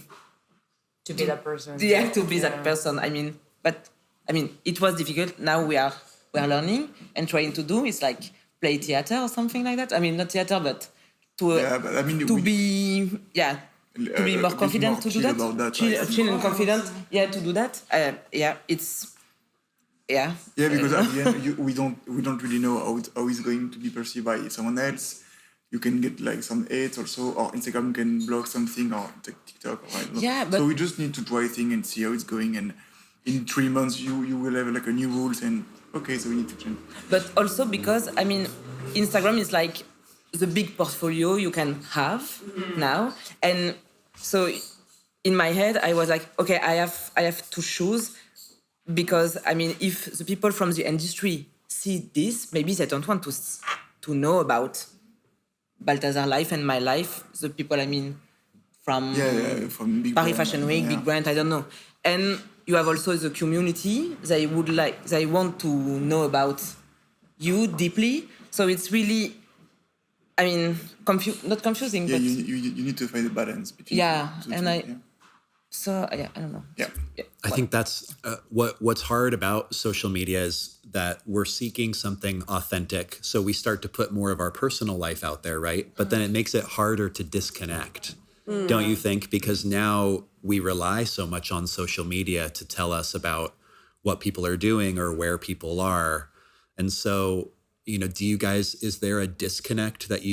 be that person. Yeah, to be that person. I mean, but I mean, it was difficult. Now we are learning and trying to do. It's like play theater or something like that. I mean, not theater, but to be more confident to do that. Chill and confident. Yeah, to do that. It's. Yeah. Yeah, because at the end, we don't really know how it's going to be perceived by someone else. You can get like some hate also, or Instagram can block something, or TikTok, or I don't know. Yeah, but so we just need to try things and see how it's going. And in 3 months, you will have like a new rules, and okay, so we need to change. But also because I mean, Instagram is like the big portfolio you can have now, and so in my head I was like, okay, I have to choose. Because, I mean, if the people from the industry see this, maybe they don't want to know about Balthazar life and my life. The people, I mean, from big Paris brand, Fashion Week, big brand, I don't know. And you have also the community. They want to know about you deeply. So it's really, I mean, not confusing, but... you need to find a balance between... So, I don't know. Yeah. I think that's what's hard about social media is that we're seeking something authentic. So we start to put more of our personal life out there, right? But then it makes it harder to disconnect, don't you think? Because now we rely so much on social media to tell us about what people are doing or where people are. And so, do you guys, is there a disconnect that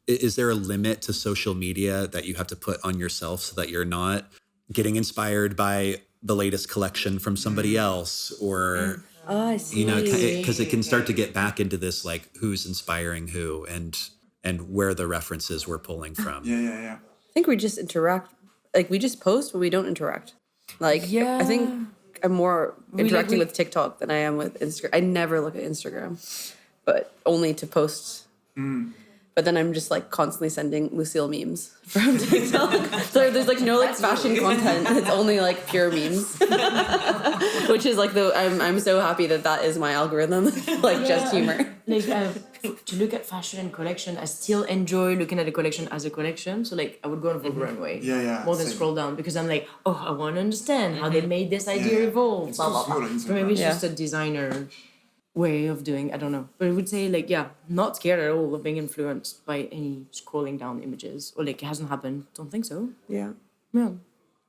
is there a limit to social media that you have to put on yourself so that you're not getting inspired by the latest collection from somebody else, or because it can start to get back into this like who's inspiring who and where the references we're pulling from. I think we just interact, like we just post, but we don't interact. Like I think I'm more interacting with TikTok than I am with Instagram. I never look at Instagram, but only to post. But then I'm just like constantly sending Lucille memes from TikTok. So there's like no like fashion content. It's only like pure memes, which is like I'm so happy that is my algorithm, like just humor. Like to look at fashion and collection, I still enjoy looking at the collection as a collection. So like I would go on Vogue Runway more than scroll down because I'm like, oh, I want to understand how they made this idea evolve. It's Blah, blah, blah. cool on But maybe it's Instagram. just a designer way of doing, I don't know. But I would say like, yeah, not scared at all of being influenced by any scrolling down images. Or like it hasn't happened. Don't think so. Yeah. Yeah.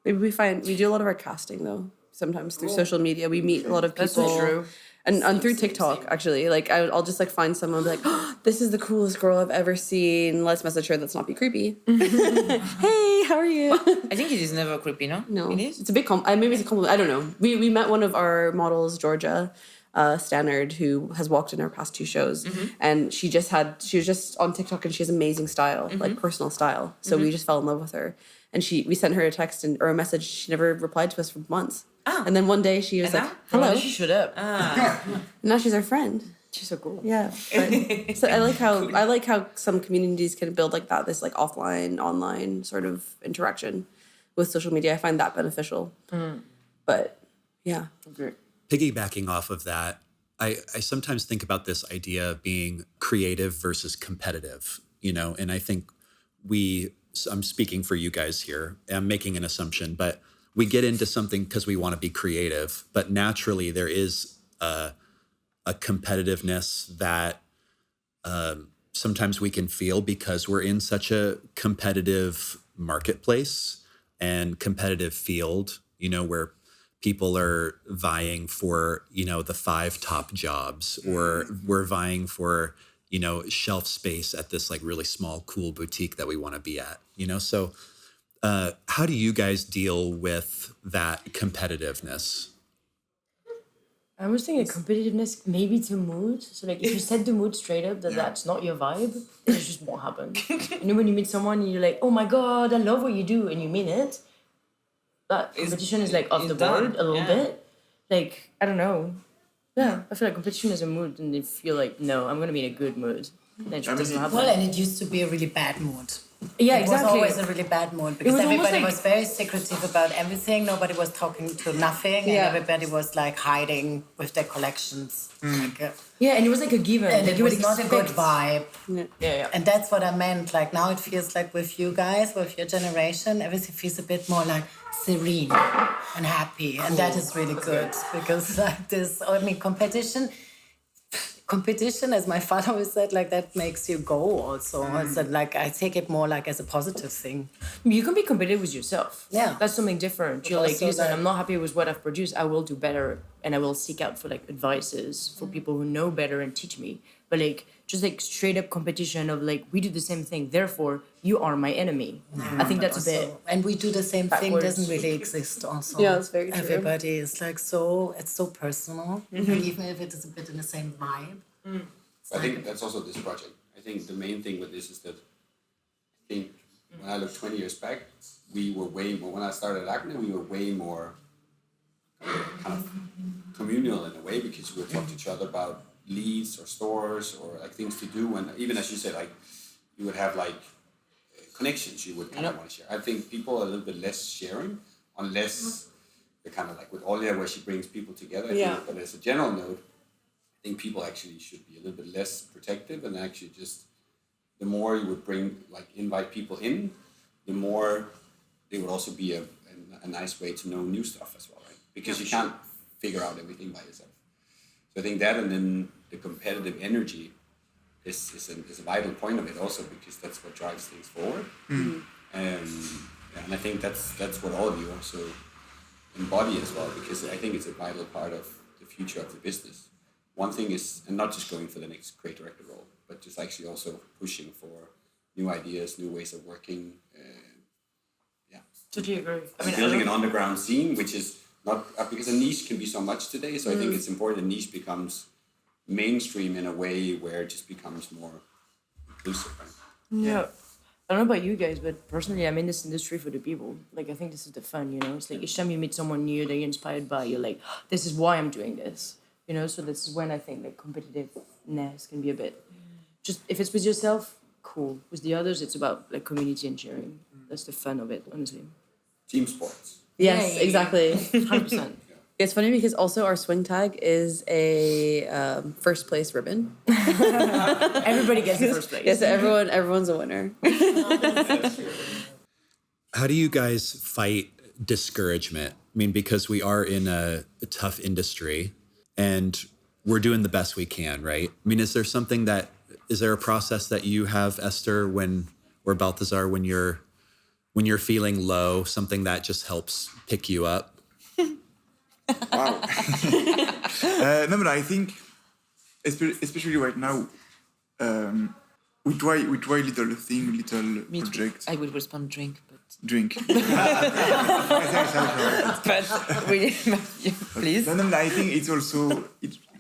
Maybe we do a lot of our casting though. Sometimes through social media, we meet a lot of people. That's so true. And through TikTok, actually, like I'll just like find someone and be like, oh, this is the coolest girl I've ever seen. Let's message her. Let's not be creepy. Hey, how are you? I think it is never creepy, no? No, It is? It's a big maybe it's a compliment. I don't know. We met one of our models, Georgia Stannard, who has walked in our past 2 shows, and she was just on TikTok, and she has amazing style, like personal style. So we just fell in love with her, and we sent her a text or a message. She never replied to us for months. And then one day she was like, "Hello." She showed up. And now she's our friend. She's so cool. Yeah. But, so I like how some communities can build like that, this like offline, online sort of interaction with social media. I find that beneficial. But yeah. Great. Piggybacking off of that, I sometimes think about this idea of being creative versus competitive, and I think I'm speaking for you guys here. I'm making an assumption, but we get into something because we want to be creative, but naturally there is a competitiveness that sometimes we can feel because we're in such a competitive marketplace and competitive field, where people are vying for, the 5 top jobs, or we're vying for, shelf space at this like really small, cool boutique that we want to be at, So how do you guys deal with that competitiveness? I was thinking competitiveness, maybe to mood. So like if you set the mood straight up that that's not your vibe, it just won't happen. When you meet someone and you're like, oh my God, I love what you do, and you mean it, that competition is like off the board a little bit. Like, I don't know. Yeah, I feel like competition is a mood, and if you're like, no, I'm going to be in a good mood, then it just doesn't happen. Well, and it used to be a really bad mood. Yeah, it exactly. was always a really bad mood because everybody was very secretive about everything. Nobody was talking to nothing, and everybody was like hiding with their collections. Like, and it was like a given. and like, it you was would not a good vibe. Yeah. And that's what I meant. Like now it feels like with you guys, with your generation, everything feels a bit more like serene and happy. And that is really good because like this, competition, as my father always said, like that makes you go also. So like I take it more like as a positive thing. You can be competitive with yourself. Yeah. That's something different. You're like, listen, I'm not happy with what I've produced. I will do better, and I will seek out for like advices for people who know better and teach me. But like just like straight up competition of like we do the same thing, therefore you are my enemy. I think that's a bit. And we do the same thing backwards. doesn't really exist also. Yeah, that's very true. Everybody is like it's so personal, even if it is a bit in the same vibe. I think that's also this project. I think the main thing with this is that I think when I look 20 years back, we were way more, when I started at Acne, we were way more kind of communal in a way because we would talk to each other about leads or stores or like things to do. And even as you said, like you would have like connections you would kind of want to share. I think people are a little bit less sharing unless they're kind of like with Olia where she brings people together. I think, but as a general note, I think people actually should be a little bit less protective and actually just the more you would invite people in, the more it would also be a nice way to know new stuff as well, right? Because you can't figure out everything by yourself. So I think that and then the competitive energy is a vital point of it also because that's what drives things forward. And I think that's what all of you also embody as well because I think it's a vital part of the future of the business. One thing is, and not just going for the next creative director role, but just actually also pushing for new ideas, new ways of working. Totally agree. Building an underground scene, which is not because a niche can be so much today. So I think it's important a niche becomes mainstream in a way where it just becomes more inclusive. Right? Yeah. I don't know about you guys, but personally, I'm in this industry for the people. Like, I think this is the fun, It's like each time you meet someone new that you're inspired by, you're like, this is why I'm doing this. So this is when I think like competitiveness can be a bit just if it's with yourself, cool. With the others, it's about like community and sharing. That's the fun of it, honestly. Team sports. Yes, exactly. 100%. It's funny because also our swing tag is a first place ribbon. Everybody gets the first place. Yes, everyone's a winner. How do you guys fight discouragement? I mean, because we are in a tough industry and we're doing the best we can, right? I mean, is there a process that you have, Esther, or Balthazar, when you're feeling low, something that just helps pick you up? Wow. No, but I think, especially right now, we try little projects. I will respond drink, but Drink. but we, please. No, I think it's also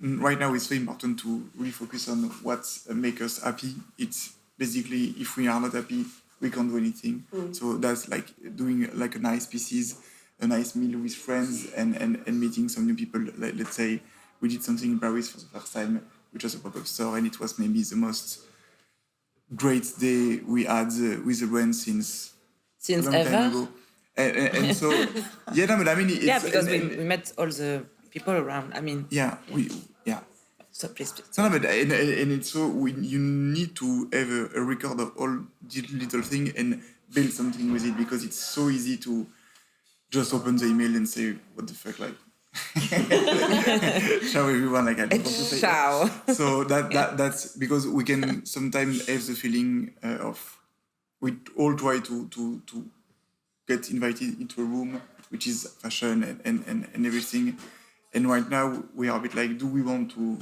right now it's very important to really focus on what makes us happy. It's basically if we are not happy, we can't do anything. So that's like doing like a nice pieces, a nice meal with friends, and meeting some new people. Like, let's say we did something in Paris for the first time, which was a pop-up store, and it was maybe the most great day we had with the brand since a long time ever. ago. And so yeah, no, but I mean it's, Yeah, because we met all the people around. I mean, yeah. So please. So, no, but and it's so you need to have a record of all the little thing and build something with it, because it's so easy to just open the email and say what the fuck, like ciao everyone, like I don't want to say Ciao. that. So that's because we can sometimes have the feeling of we all try to get invited into a room which is fashion and everything, and right now we are a bit like, do we want to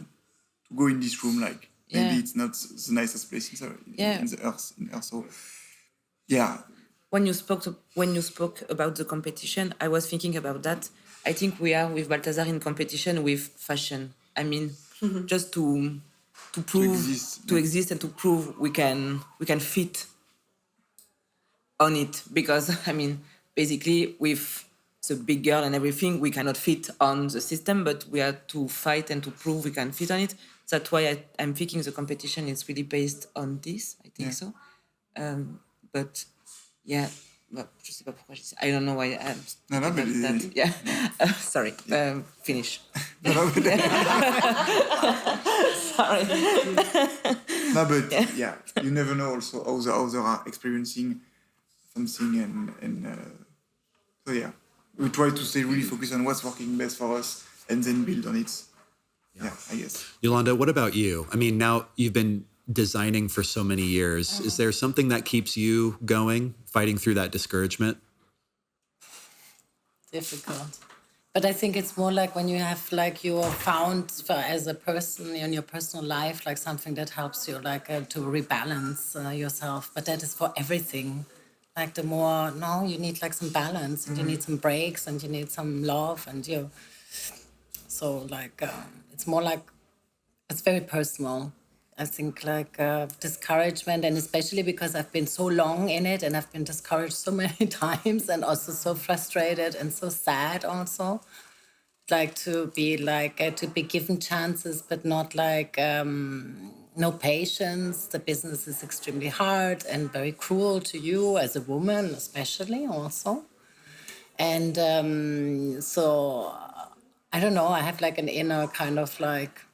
go in this room? Like maybe it's not the nicest place in the earth. So yeah. When you spoke about the competition, I was thinking about that. I think we are with Balthazar in competition with fashion. I mean, just to prove to exist and to prove we can fit on it, because I mean, basically with the big girl and everything, we cannot fit on the system, but we have to fight and to prove we can fit on it. That's why I'm thinking the competition is really based on this. I think so. But yeah, je sais pas pourquoi je dis ça. I don't know why I'm that. Yeah. Sorry. Finish. Sorry. No, but yeah, you never know also how the others are experiencing something, and so yeah, we try to stay really focused on what's working best for us and then build on it. Yeah, I guess. Yolanda, what about you? I mean, now you've been designing for so many years. Is there something that keeps you going, fighting through that discouragement? Difficult. But I think it's more like when you have like you are found as a person in your personal life, like something that helps you like to rebalance yourself. But that is for everything. Like the more, you need like some balance, and you need some breaks, and you need some love, and so like it's more like, it's very personal. I think like discouragement, and especially because I've been so long in it and I've been discouraged so many times, and also so frustrated and so sad also. Like to be given chances, but not like no patience. The business is extremely hard and very cruel to you as a woman, especially also. And so I don't know. I have like an inner kind of like,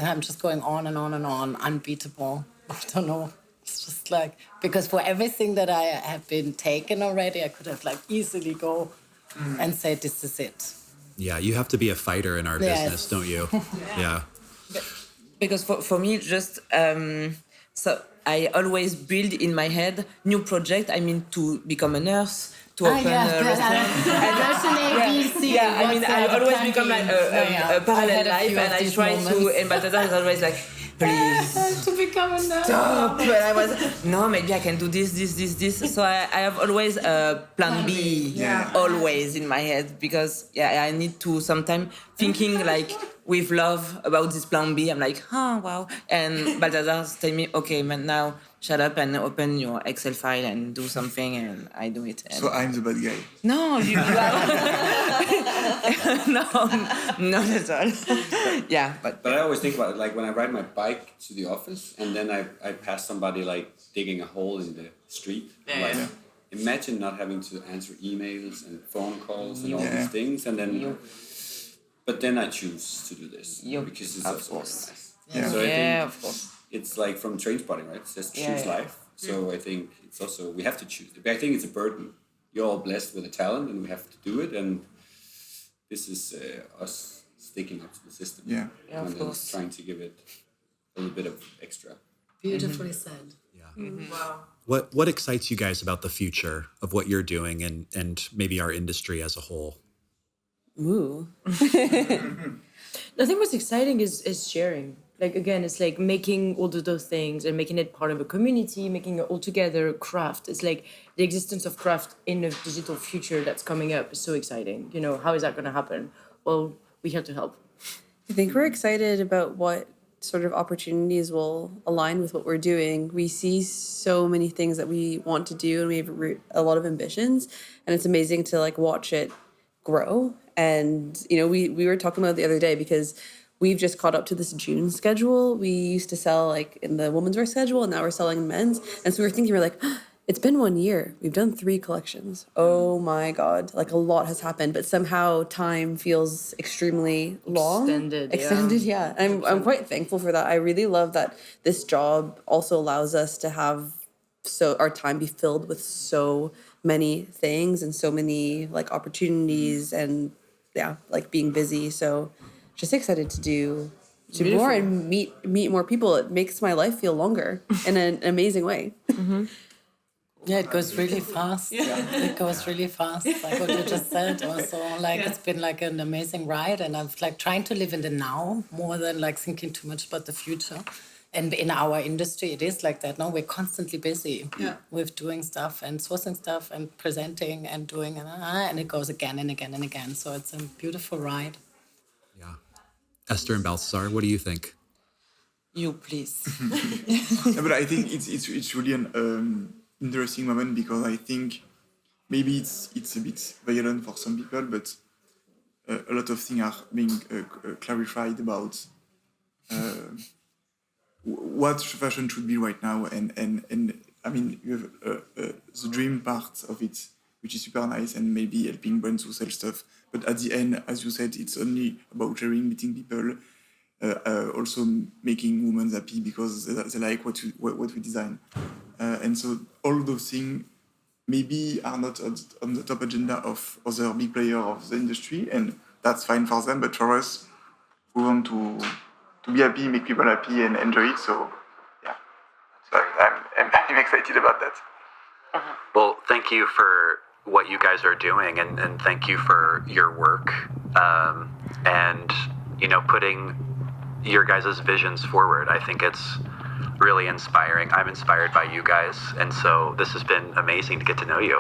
I'm just going on and on and on, unbeatable. I don't know. It's just like, because for everything that I have been taken already, I could have like easily go and say, this is it. Yeah, you have to be a fighter in our business, don't you? Yeah. Because for me, just so I always build in my head new project. I mean, to become a nurse, to open a restaurant. I mean, I always become like a parallel life, and I try to. And Balthazar is always like, please to become a nurse. Stop. And I was no, maybe I can do this. So I have always a plan B, always in my head, because I need to sometimes thinking like with love about this plan B. I'm like, wow. And Balthazar tell me, okay, man, now shut up and open your Excel file and do something, and I do it. And so I'm the bad guy. No, you are. No, not at all. Yeah, but I always think about it, like when I ride my bike to the office and then I pass somebody like digging a hole in the street. Imagine not having to answer emails and phone calls and all these things, and then. But then I choose to do this because it's also nice. So I think of course. it's like from Trainspotting, right? It says choose life. So I think it's also we have to choose. I think it's a burden. You're all blessed with a talent, and we have to do it. And this is us sticking up to the system. Of course. Trying to give it a little bit of extra. Beautifully said. Wow. What excites you guys about the future of what you're doing and maybe our industry as a whole? Ooh. I think what's exciting is sharing. Like, again, it's like making all of those things and making it part of a community, making it all together craft. It's like the existence of craft in a digital future that's coming up is so exciting. You know, how is that going to happen? Well, we're here to help. I think we're excited about what sort of opportunities will align with what we're doing. We see so many things that we want to do, and we have a lot of ambitions, and it's amazing to like watch it grow. And, you know, we were talking about it the other day because we've just caught up to this June schedule. We used to sell like in the women's wear schedule, and now we're selling in men's. And so we were thinking, we're like, it's been 1 year. We've done 3 collections. Oh my God. Like a lot has happened, but somehow time feels extremely long. Extended, yeah. I'm quite thankful for that. I really love that this job also allows us to have our time be filled with so many things and so many like opportunities and like being busy. So just excited to do more and meet more people. It makes my life feel longer in an amazing way. Yeah, it goes really fast. It goes really fast. Like what you just said. Also, like it's been like an amazing ride, and I'm like trying to live in the now more than like thinking too much about the future. And in our industry, it is like that. No, we're constantly busy with doing stuff and sourcing stuff and presenting and doing and it goes again and again and again. So it's a beautiful ride. Yeah. Esther and Balthazar, what do you think? You, please. But I think it's really an interesting moment because I think maybe it's a bit violent for some people, but a lot of things are being clarified about what fashion should be right now, and I mean you have the dream part of it, which is super nice, and maybe helping brands to sell stuff. But at the end, as you said, it's only about sharing, meeting people, also making women happy because they like what we design, and so all those things maybe are not on the top agenda of other big players of the industry, and that's fine for them. But for us, we want to be happy, make people happy, and enjoy it. So, yeah, so I'm excited about that. Well, thank you for what you guys are doing, and thank you for your work, and, you know, putting your guys' visions forward. I think it's really inspiring. I'm inspired by you guys, and so this has been amazing to get to know you.